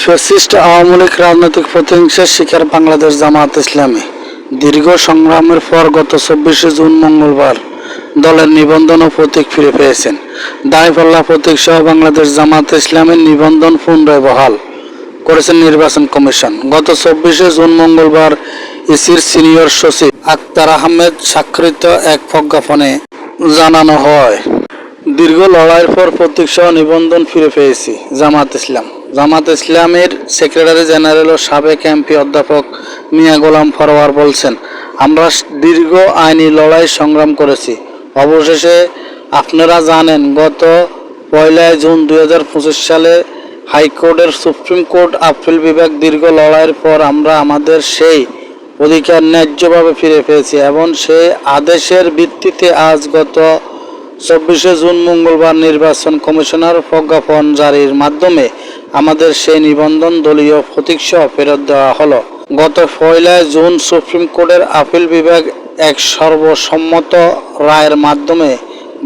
Fascist Awami League রাজনৈতিক প্রতিহিংসার শিকার বাংলাদেশ জামায়াত ইসলামী। দীর্ঘ সংগ্রামের পর গত 24 জুন মঙ্গলবার দলের নিবন্ধন ও প্রতীক ফিরে পেয়েছেন। দাঁড়িপাল্লা প্রতীক সহ বাংলাদেশ জামায়াত ইসলামীর নিবন্ধন পুনরায় বহাল করেছেন নির্বাচন কমিশন। গত 24 জুন মঙ্গলবার ইসির সিনিয়র সচিব আক্তার আহমেদ স্বাক্ষরিত এক প্রজ্ঞাপনে জানানো হয়, দীর্ঘ লড়াইয়ের পর প্রতীক সহ নিবন্ধন ফিরে পেয়েছি। জামাত ইসলামের সেক্রেটারি জেনারেল ও সাবেক এমপি অধ্যাপক মিয়া গোলাম ফরওয়ার বলছেন, আমরা দীর্ঘ আইনি লড়াই সংগ্রাম করেছি। অবশেষে আপনারা জানেন, গত 1 জুন 2025 সালে হাইকোর্টের সুপ্রিম কোর্ট আপিল বিভাগ দীর্ঘ লড়াইয়ের পর আমরা আমাদের সেই অধিকার ন্যায্যভাবে ফিরে পেয়েছি এবং সেই আদেশের ভিত্তিতে আজ গত 24 জুন মঙ্গলবার নির্বাচন কমিশনার প্রজ্ঞাপন জারির মাধ্যমে আমাদের সেই নিবন্ধন দলীয় প্রতীকসহ ফেরত দেওয়া হলো। গত 1 জুন সুপ্রিম কোর্টের আপিল বিভাগ এক সর্বসম্মত রায়ের মাধ্যমে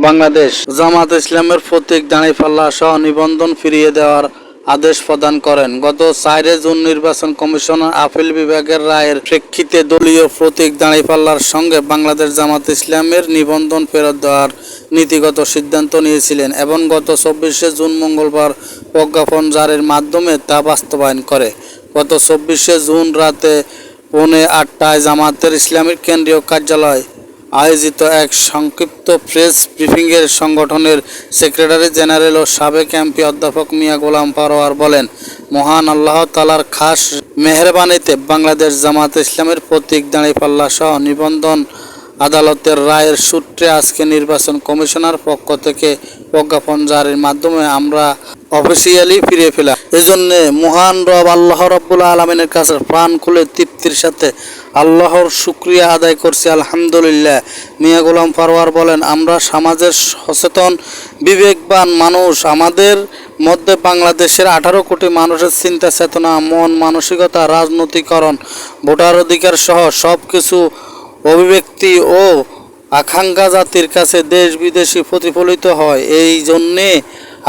বাংলাদেশ জামায়াত ইসলামের প্রতীক দাঁড়িপাল্লা সহ নিবন্ধন ফিরিয়ে দেওয়ার আদেশ প্রদান করেন। গত 4 জুন নির্বাচন কমিশনার আপিল বিভাগের রায়ের প্রেক্ষিতে দলীয় প্রতীক দাঁড়িপাল্লার সঙ্গে বাংলাদেশ জামায়াত ইসলামের নিবন্ধন ফেরত দেওয়ার নীতিগত সিদ্ধান্ত নিয়েছিলেন এবং গত 24 জুন মঙ্গলবার প্রজ্ঞাপন জারির মাধ্যমে তা বাস্তবায়ন করে। গত 24 জুন রাতে 8:30 জামায়াতের ইসলামীর কেন্দ্রীয় কার্যালয় আয়োজিত এক সংক্ষিপ্ত প্রেস ব্রিফিংয়ের সংগঠনের সেক্রেটারি জেনারেল ও সাবেক এমপি অধ্যাপক মিয়া গোলাম ফরওয়ার বলেন, মহান আল্লাহ তাআলার খাস মেহেরবানিতে বাংলাদেশ জামায়াত ইসলামের প্রতীক দাঁড়িপাল্লা সহ নিবন্ধন আদালতের রায়ের সূত্রে আজকে নির্বাচন কমিশনার পক্ষ থেকে প্রজ্ঞাপন জারির মাধ্যমে আমরা অফিসিয়ালি ফিরে পেলাম। এজন্য মহান রব আল্লাহ রাব্বুল আলামিনের কাছে প্রাণ খুলে তৃপ্তির সাথে আল্লাহর শুকরিয়া আদায় করছি, আলহামদুলিল্লাহ। মিয়া গোলাম ফরওয়ার বলেন, আমরা সমাজের সচেতন বিবেকবান মানুষ। আমাদের মধ্যে বাংলাদেশের 18 কোটি মানুষের চিন্তা চেতনা, মন মানসিকতা, রাজনৈতিকরণ, ভোটার অধিকার সহ সব কিছু অভিব্যক্তি ও আকাঙ্ক্ষা জাতির কাছে দেশ বিদেশে প্রতিফলিত হয়। এই জন্যে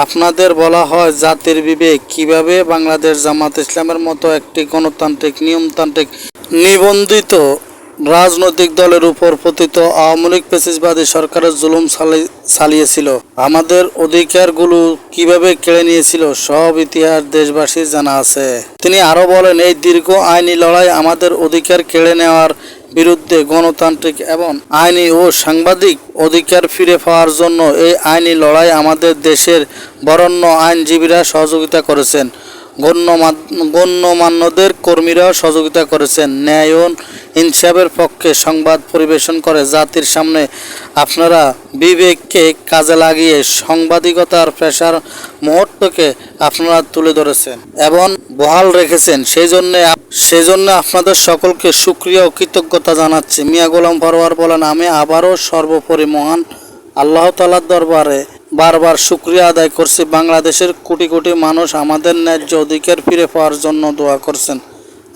আপনাদের বলা হয়, জাতির বিবেক কিভাবে বাংলাদেশ জামায়াত ইসলামের মতো একটি গণতান্ত্রিক নিয়মতান্ত্রিক নিবন্ধিত রাজনৈতিক দলের উপর পতিত আওয়ামী লীগ ফ্যাসিস্টবাদী সরকারের জুলুম চালিয়েছিল, আমাদের অধিকারগুলো কিভাবে কেড়ে নিয়েছিল, সব ইতিহাস দেশবাসীর জানা আছে। তিনি আরো বলেন, এই দীর্ঘ আইনি লড়াই আমাদের অধিকার কেড়ে নেওয়ার বিরুদ্ধে গণতান্ত্রিক এবং আইনি ও সাংবাদিক অধিকার ফিরে পাওয়ার জন্য এই আইনি লড়াই আমাদের দেশের বরেণ্য আইনজীবীরা সহযোগিতা করেছেন, গণ্যমান্যদের কর্মীরাও সহযোগিতা করেছেন। ন্যায় ও ইনসাফের পক্ষে সংবাদ পরিবেশন করে জাতির সামনে আপনারা বিবেককে কাজে লাগিয়ে সাংবাদিকতার পেশার মুহূর্তকে আপনারা তুলে ধরেছেন এবং বহাল রেখেছেন। সেই জন্য আপনাদের সকলকে শুকরিয়া ও কৃতজ্ঞতা জানাচ্ছি। মিয়া গোলাম ফরওয়ার বলেন, আমি আবারও সর্বোপরি মহান আল্লাহ তাআলার দরবারে বারবার শুকরিয়া আদায় করছি। বাংলাদেশের কোটি কোটি মানুষ আমাদের ন্যায্য অধিকার ফিরে পাওয়ার জন্য দোয়া করছেন।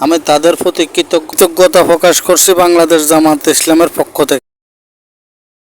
আমি তাদের প্রতি কৃতজ্ঞতা প্রকাশ করছি বাংলাদেশ জামায়াত ইসলামের পক্ষ থেকে।